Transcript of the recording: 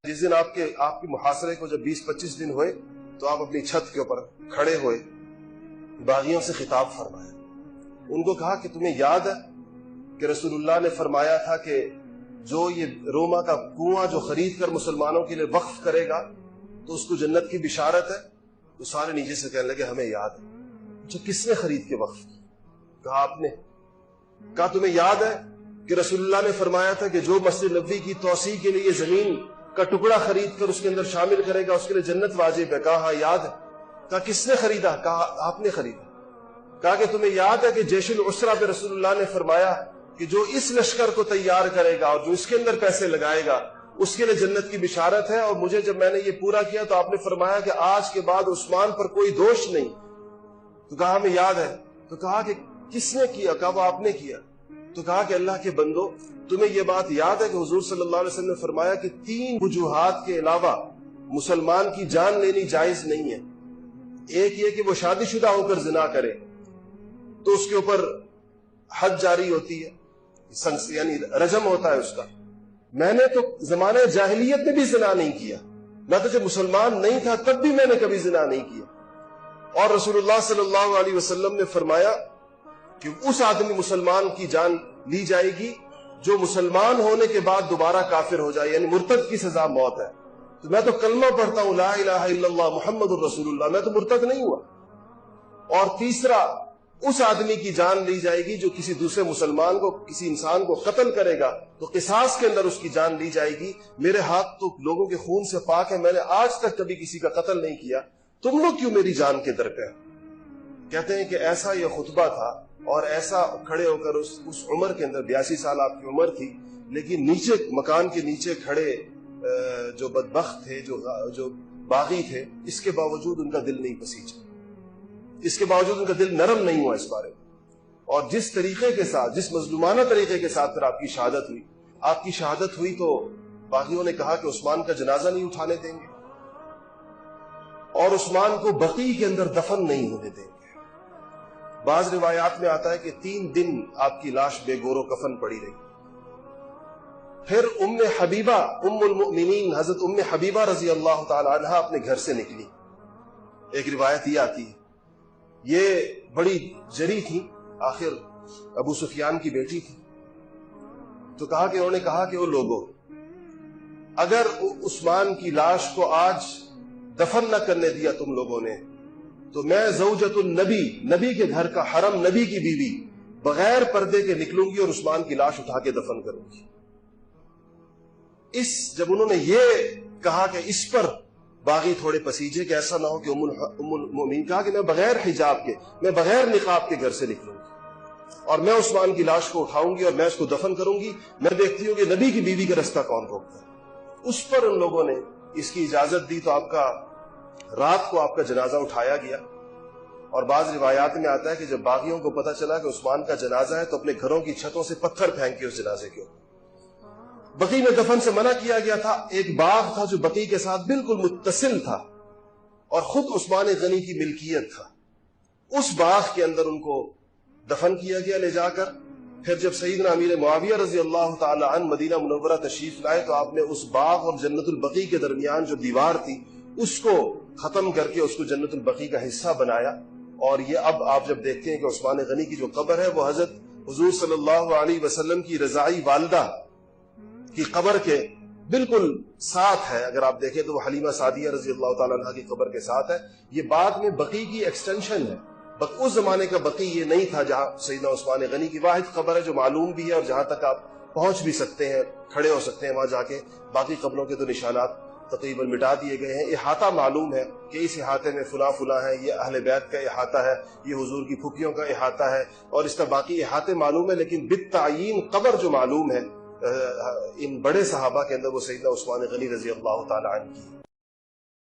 جس دن آپ کے محاصرے کو جب 20-25 دن ہوئے تو آپ اپنی چھت کے اوپر کھڑے ہوئے، باغیوں سے خطاب فرمایا، ان کو کہا کہ تمہیں یاد ہے کہ رسول اللہ نے فرمایا تھا کہ جو یہ روما کا کنواں جو خرید کر مسلمانوں کے لیے وقف کرے گا تو اس کو جنت کی بشارت ہے؟ تو سارے نیچے سے کہنے لگے ہمیں یاد ہے۔ جو کس نے خرید کے وقف کی؟ کہا آپ نے۔ کہا تمہیں یاد ہے کہ رسول اللہ نے فرمایا تھا کہ جو مسجد نبوی کی توسیع کے لیے زمین کا ٹکڑا خرید کر اس کے اندر شامل کرے گا اس کے لیے جنت واجب ہے؟ کہا ہاں یاد ہے۔ کہا کس نے خریدا؟ کہا آپ نے خریدا۔ کہا کہ تمہیں یاد ہے کہ جیش العسرہ پہ رسول اللہ نے فرمایا کہ جو اس لشکر کو تیار کرے گا اور جو اس کے اندر پیسے لگائے گا اس کے لیے جنت کی بشارت ہے، اور مجھے جب میں نے یہ پورا کیا تو آپ نے فرمایا کہ آج کے بعد عثمان پر کوئی دوش نہیں۔ تو کہا ہمیں یاد ہے۔ تو کہا کہ کس نے کیا؟ کہا وہ آپ نے کیا۔ تو کہا کہ اللہ کے بندو تمہیں یہ بات یاد ہے کہ حضور صلی اللہ علیہ وسلم نے فرمایا کہ 3 وجوہات کے علاوہ مسلمان کی جان لینی جائز نہیں ہے۔ ایک یہ کہ وہ شادی شدہ ہو کر زنا کرے تو اس کے اوپر حد جاری ہوتی ہے، یعنی رجم ہوتا ہے اس کا۔ میں نے تو زمانہ جاہلیت میں بھی زنا نہیں کیا، میں تو جب مسلمان نہیں تھا تب بھی میں نے کبھی زنا نہیں کیا۔ اور رسول اللہ صلی اللہ علیہ وسلم نے فرمایا کہ اس آدمی مسلمان کی جان لی جائے گی جو مسلمان ہونے کے بعد دوبارہ کافر ہو جائے، یعنی مرتد کی سزا موت ہے۔ تو میں تو کلمہ پڑھتا ہوں لا الہ الا اللہ محمد الرسول اللہ، میں تو مرتد نہیں ہوا۔ اور تیسرا اس آدمی کی جان لی جائے گی جو کسی دوسرے مسلمان کو، کسی انسان کو قتل کرے گا تو قصاص کے اندر اس کی جان لی جائے گی۔ میرے ہاتھ تو لوگوں کے خون سے پاک ہے، میں نے آج تک کبھی کسی کا قتل نہیں کیا، تم لوگ کیوں میری جان کے در پہ؟ کہتے ہیں کہ ایسا یہ خطبہ تھا اور ایسا کھڑے ہو کر اس عمر کے اندر 82 سال آپ کی عمر تھی، لیکن نیچے مکان کے نیچے کھڑے جو بدبخت تھے، جو باغی تھے، اس کے باوجود ان کا دل نہیں پسیجا، اس کے باوجود ان کا دل نرم نہیں ہوا اس بارے میں۔ اور جس طریقے کے ساتھ، جس مظلومانہ طریقے کے ساتھ پھر آپ کی شہادت ہوئی تو باغیوں نے کہا کہ عثمان کا جنازہ نہیں اٹھانے دیں گے اور عثمان کو بقیع کے اندر دفن نہیں ہونے دیں گے۔ بعض روایات میں آتا ہے کہ 3 دن آپ کی لاش بے گور و کفن پڑی رہی۔ پھر ام حبیبہ، ام المؤمنین حضرت ام حبیبہ رضی اللہ تعالی عنہ اپنے گھر سے نکلی۔ ایک روایت یہ آتی ہے یہ بڑی جری تھی، آخر ابو سفیان کی بیٹی تھی، تو کہا کہ انہوں نے کہا کہ وہ لوگوں اگر عثمان کی لاش کو آج دفن نہ کرنے دیا تم لوگوں نے تو میں زوجۃ النبی، نبی کے گھر کا حرم، نبی کی بیوی، بغیر پردے کے نکلوں گی اور عثمان کی لاش اٹھا کے دفن کروں گی۔ جب انہوں نے یہ کہا کہ اس پر باغی تھوڑے پسیجے کہ ایسا نہ ہو کہ ام المؤمنین کہا کہ میں بغیر حجاب کے، میں بغیر نقاب کے گھر سے نکلوں گی اور میں عثمان کی لاش کو اٹھاؤں گی اور میں اس کو دفن کروں گی، میں دیکھتی ہوں کہ نبی کی بیوی کا رستہ کون روکتا ہے۔ اس پر ان لوگوں نے اس کی اجازت دی تو رات کو آپ کا جنازہ اٹھایا گیا۔ اور بعض روایات میں آتا ہے کہ جب باغیوں کو پتہ چلا کہ عثمان کا جنازہ ہے تو اپنے گھروں کی چھتوں سے پتھر پھینک کے اس جنازے کے اوپر۔ بقیع میں دفن سے منع کیا گیا تھا۔ ایک باغ تھا جو بقیع کے ساتھ بالکل متصل تھا اور خود عثمان غنی کی ملکیت تھا، اس باغ کے اندر ان کو دفن کیا گیا لے جا کر۔ پھر جب سیدنا امیر معاویہ رضی اللہ تعالی عنہ مدینہ منورہ تشریف لائے تو آپ نے اس باغ اور جنت البقیع کے درمیان جو دیوار تھی اس کو ختم کر کے اس کو جنت البقیع کا حصہ بنایا۔ اور یہ اب آپ جب دیکھتے ہیں کہ عثمان غنی کی جو قبر ہے وہ حضرت حضور صلی اللہ علیہ وسلم کی رضاعی والدہ کی قبر کے بالکل ساتھ ہے، اگر آپ دیکھیں تو وہ حلیمہ سعدیہ رضی اللہ تعالیٰ عنہ کی قبر کے ساتھ ہے۔ یہ بعد میں بقیع کی ایکسٹینشن ہے، اس زمانے کا بقیع یہ نہیں تھا جہاں سیدنا عثمان غنی کی واحد قبر ہے جو معلوم بھی ہے اور جہاں تک آپ پہنچ بھی سکتے ہیں، کھڑے ہو سکتے ہیں وہاں جا کے۔ باقی قبروں کے تو نشانات تقریباً مٹا دیے گئے ہیں۔ احاطہ معلوم ہے کہ اس احاطے میں فلاں فلاں ہے، یہ اہل بیت کا احاطہ ہے، یہ حضور کی پھوپھیوں کا احاطہ ہے، اور اس طرح باقی احاطے معلوم ہے، لیکن بالتعیین قبر جو معلوم ہے ان بڑے صحابہ کے اندر وہ سیدنا عثمان غنی رضی اللہ تعالی عنہ کی۔